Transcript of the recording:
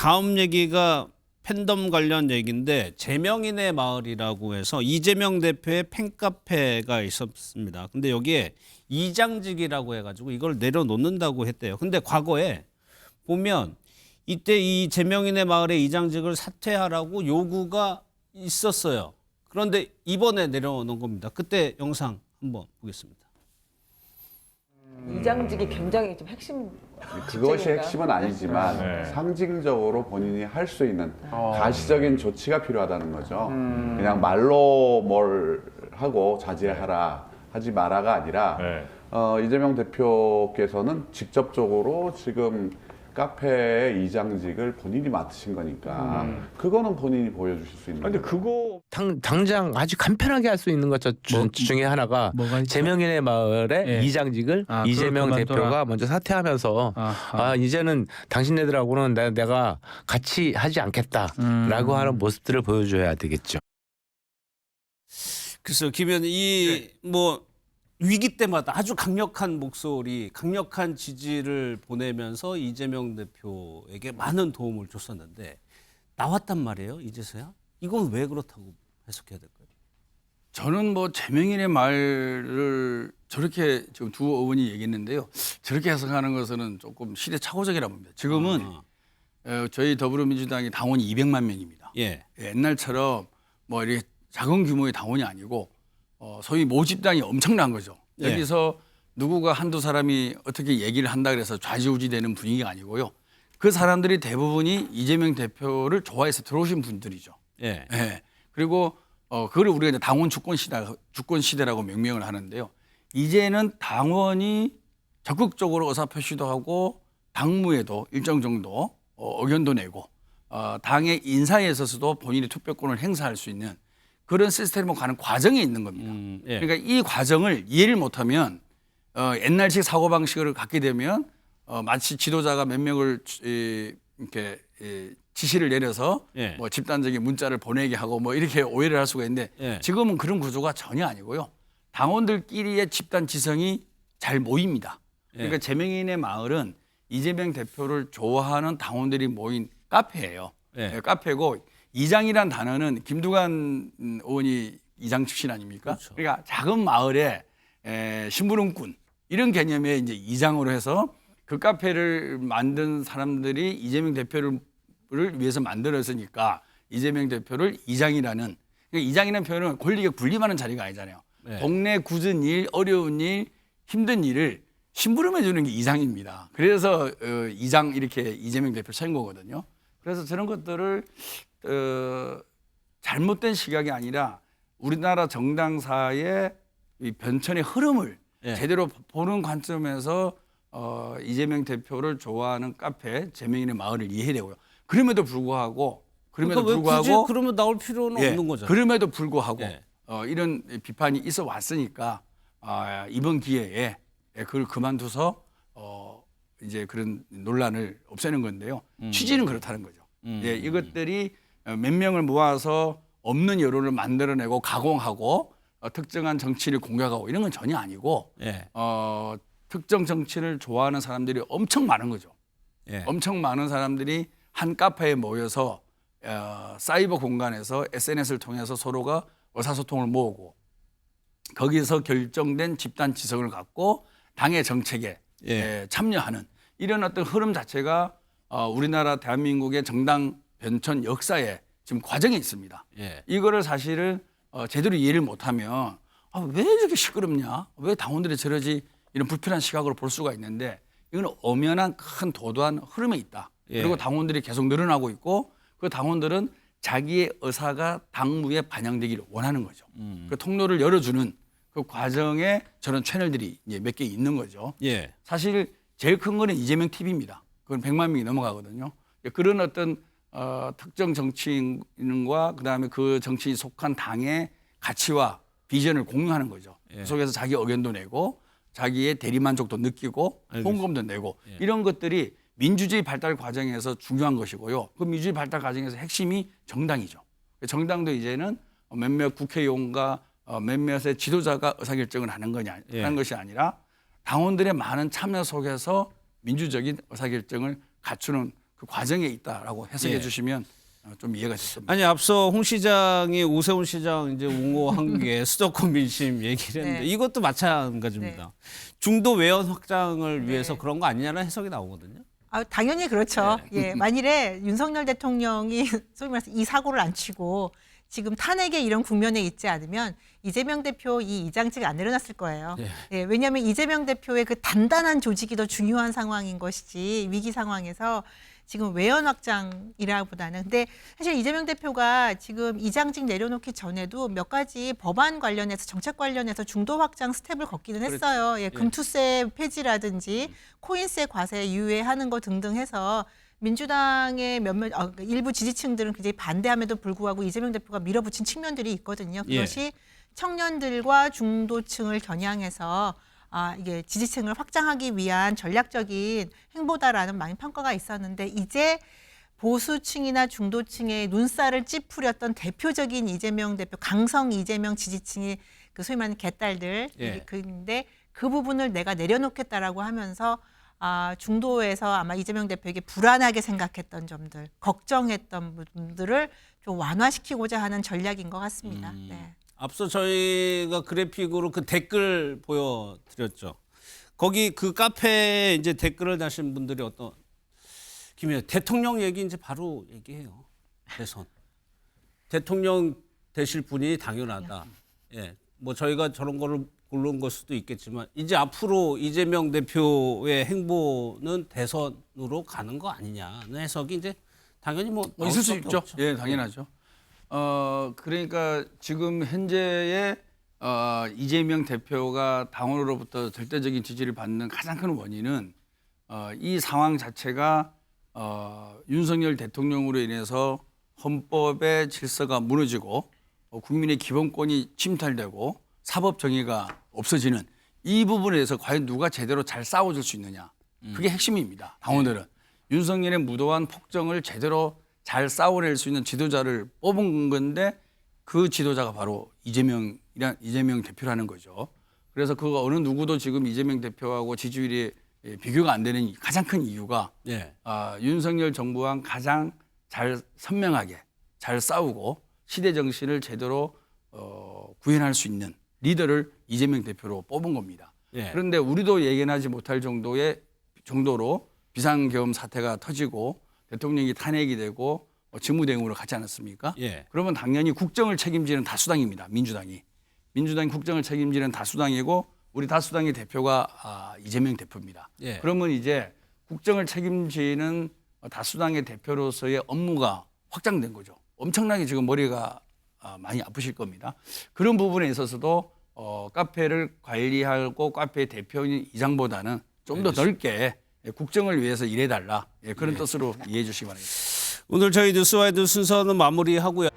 다음 얘기가 팬덤 관련 얘기인데 제명인의 마을이라고 해서 이재명 대표의 팬카페가 있었습니다. 근데 여기에 이장직이라고 해가지고 이걸 내려놓는다고 했대요. 근데 과거에 보면 이때 이 제명인의 마을의 이장직을 사퇴하라고 요구가 있었어요. 그런데 이번에 내려놓은 겁니다. 그때 영상 한번 보겠습니다. 이장직이 굉장히 좀 핵심. 그것이 직책인가요? 핵심은 아니지만 네. 상징적으로 본인이 할 수 있는 가시적인 조치가 필요하다는 거죠. 그냥 말로 뭘 하고 자제하라 하지 마라가 아니라 네. 이재명 대표께서는 직접적으로 지금 카페의 이장직을 본인이 맡으신 거니까 그거는 본인이 보여주실 수 있는 근데 거죠. 그거 당장 아주 간편하게 할 수 있는 것 중에 하나가 뭐가 있죠? 제명인의 마을의 예. 이장직을 아, 이재명 그걸 그만둬라. 대표가 먼저 사퇴하면서 아하. 이제는 당신네들하고는 내가 같이 하지 않겠다라고 하는 모습들을 보여줘야 되겠죠. 글쎄요, 김 의원이 뭐 위기 때마다 아주 강력한 목소리, 강력한 지지를 보내면서 이재명 대표에게 많은 도움을 줬었는데 나왔단 말이에요, 이제서야. 이건 왜 그렇다고 해석해야 될까요? 저는 뭐 제명인의 말을 저렇게 지금 두 의원이 얘기했는데요. 저렇게 해석하는 것은 조금 시대착오적이라고 봅니다. 지금은 저희 더불어민주당이 당원이 200만 명입니다. 예. 옛날처럼 뭐 이렇게 작은 규모의 당원이 아니고 소위 모집당이 엄청난 거죠. 예. 여기서 누구가 한두 사람이 어떻게 얘기를 한다 그래서 좌지우지되는 분위기가 아니고요. 그 사람들이 대부분이 이재명 대표를 좋아해서 들어오신 분들이죠. 예. 예. 그리고 그걸 우리가 이제 당원 주권 시대라고 명명을 하는데요. 이제는 당원이 적극적으로 의사 표시도 하고 당무에도 일정 정도 의견도 내고 당의 인사에 있어서도 본인의 투표권을 행사할 수 있는 그런 시스템으로 가는 과정에 있는 겁니다. 예. 그러니까 이 과정을 이해를 못하면 옛날식 사고방식을 갖게 되면 마치 지도자가 몇 명을 이렇게 지시를 내려서 예. 뭐 집단적인 문자를 보내게 하고 뭐 이렇게 오해를 할 수가 있는데 예. 지금은 그런 구조가 전혀 아니고요. 당원들끼리의 집단 지성이 잘 모입니다. 그러니까 예. 제명인의 마을은 이재명 대표를 좋아하는 당원들이 모인 카페예요. 예. 카페고 이장이란 단어는 김두관 의원이 이장 출신 아닙니까? 그렇죠. 그러니까 작은 마을에 심부름꾼 이런 개념의 이제 이장으로 해서 그 카페를 만든 사람들이 이재명 대표를 위해서 만들었으니까 이재명 대표를 이장이라는 그러니까 이장이라는 표현은 권리가 군림하는 자리가 아니잖아요. 네. 동네 굳은 일, 어려운 일, 힘든 일을 심부름해 주는 게 이장입니다. 그래서 이장 이렇게 이재명 대표를 세운 거거든요. 그래서 저런 것들을 잘못된 시각이 아니라 우리나라 정당사의 이 변천의 흐름을 예. 제대로 보는 관점에서 이재명 대표를 좋아하는 카페 제명인의 마을을 이해해야 되고요. 그럼에도 불구하고 그러니까 왜 굳이 그러면 나올 필요는 예, 없는 거죠. 그럼에도 불구하고 예. 이런 비판이 있어 왔으니까 이번 기회에 그걸 그만둬서 이제 그런 논란을 없애는 건데요. 취지는 그렇다는 거죠. 예, 이것들이 몇 명을 모아서 없는 여론을 만들어내고 가공하고 특정한 정치를 공격하고 이런 건 전혀 아니고 예. 특정 정치를 좋아하는 사람들이 엄청 많은 거죠. 예. 엄청 많은 사람들이 한 카페에 모여서 사이버 공간에서 SNS를 통해서 서로가 의사소통을 모으고 거기서 결정된 집단 지성을 갖고 당의 정책에 예. 참여하는 이런 어떤 흐름 자체가 우리나라 대한민국의 정당 변천 역사에 지금 과정에 있습니다. 예. 이거를 사실은 제대로 이해를 못하면 왜 이렇게 시끄럽냐? 왜 당원들이 저러지? 이런 불편한 시각으로 볼 수가 있는데 이건 엄연한 큰 도도한 흐름에 있다. 예. 그리고 당원들이 계속 늘어나고 있고 그 당원들은 자기의 의사가 당무에 반영되기를 원하는 거죠. 그 통로를 열어주는 그 과정에 저런 채널들이 이제 몇 개 있는 거죠. 예. 사실 제일 큰 거는 이재명 TV입니다. 그건 100만 명이 넘어가거든요. 그런 어떤 특정 정치인과 그다음에 그 정치인이 속한 당의 가치와 비전을 공유하는 거죠. 예. 그 속에서 자기 의견도 내고 자기의 대리만족도 느끼고 알겠습니다. 홍보도 내고 예. 이런 것들이 민주주의 발달 과정에서 중요한 것이고요. 그 민주주의 발달 과정에서 핵심이 정당이죠. 정당도 이제는 몇몇 국회의원과 몇몇의 지도자가 의사결정을 하는 예. 하는 것이 아니라 당원들의 많은 참여 속에서 민주적인 의사결정을 갖추는 그 그 과정에 있다라고 해석해 예. 주시면 좀 이해가 됐습니다. 아니 앞서 홍 시장이 오세훈 시장 이제 옹호한 게 수도권 민심 얘기를 했는데 네. 이것도 마찬가지입니다. 중도 외연 확장을 위해서 그런 거 아니냐는 해석이 나오거든요. 아, 당연히 그렇죠. 네. 예, 만일에 윤석열 대통령이 소위 말해서 이 사고를 안 치고 지금 탄핵의 이런 국면에 있지 않으면 이재명 대표 이 이장직을 안 내려놨을 거예요. 예. 예, 왜냐하면 이재명 대표의 그 단단한 조직이 더 중요한 상황인 것이지 위기 상황에서 지금 외연 확장이라보다는 근데 사실 이재명 대표가 지금 이장직 내려놓기 전에도 몇 가지 법안 관련해서 정책 관련해서 중도 확장 스텝을 걷기는 했어요. 예, 금투세 폐지라든지 코인세 과세 유예하는 거 등등 해서 민주당의 일부 지지층들은 굉장히 반대함에도 불구하고 이재명 대표가 밀어붙인 측면들이 있거든요. 그것이 청년들과 중도층을 겨냥해서 이게 지지층을 확장하기 위한 전략적인 행보다라는 많은 평가가 있었는데 이제 보수층이나 중도층의 눈살을 찌푸렸던 대표적인 이재명 대표, 강성 이재명 지지층이 그 소위 말하는 개딸들 근데 그 부분을 내가 내려놓겠다라고 하면서 중도에서 아마 이재명 대표에게 불안하게 생각했던 점들, 걱정했던 부분들을 좀 완화시키고자 하는 전략인 것 같습니다. 네. 앞서 저희가 그래픽으로 그 댓글 보여드렸죠. 거기 그 카페에 이제 댓글을 다신 분들이 어떤 김현 대통령 얘기 이제 바로 얘기해요. 대선 대통령 되실 분이 당연하다. 예, 뭐 저희가 저런 거를 고른 걸 수도 있겠지만 이제 앞으로 이재명 대표의 행보는 대선으로 가는 거 아니냐는 해석이 이제 당연히 뭐 있을 수 수밖에 있죠. 없죠. 예, 당연하죠. 그러니까 지금 현재의 이재명 대표가 당원으로부터 절대적인 지지를 받는 가장 큰 원인은 이 상황 자체가 윤석열 대통령으로 인해서 헌법의 질서가 무너지고 국민의 기본권이 침탈되고 사법 정의가 없어지는 이 부분에서 과연 누가 제대로 잘 싸워줄 수 있느냐. 그게 핵심입니다. 당원들은. 윤석열의 무도한 폭정을 제대로 잘 싸워낼 수 있는 지도자를 뽑은 건데 그 지도자가 바로 이재명 대표라는 거죠. 그래서 그 어느 누구도 지금 이재명 대표하고 지지율이 비교가 안 되는 가장 큰 이유가 윤석열 정부와 가장 잘 선명하게 잘 싸우고 시대 정신을 제대로 구현할 수 있는 리더를 이재명 대표로 뽑은 겁니다. 그런데 우리도 예견하지 못할 정도로 비상계엄 사태가 터지고 대통령이 탄핵이 되고 직무대행으로 가지 않았습니까? 그러면 당연히 국정을 책임지는 다수당입니다. 민주당이 국정을 책임지는 다수당이고 우리 다수당의 대표가 이재명 대표입니다. 그러면 이제 국정을 책임지는 다수당의 대표로서의 업무가 확장된 거죠. 엄청나게 지금 머리가 많이 아프실 겁니다. 그런 부분에 있어서도 카페를 관리하고 카페 대표인 이장보다는 좀 더 넓게 국정을 위해서 일해달라 그런 뜻으로 이해해 주시기 바라겠습니다. 오늘 저희 뉴스와이드 순서는 마무리하고요.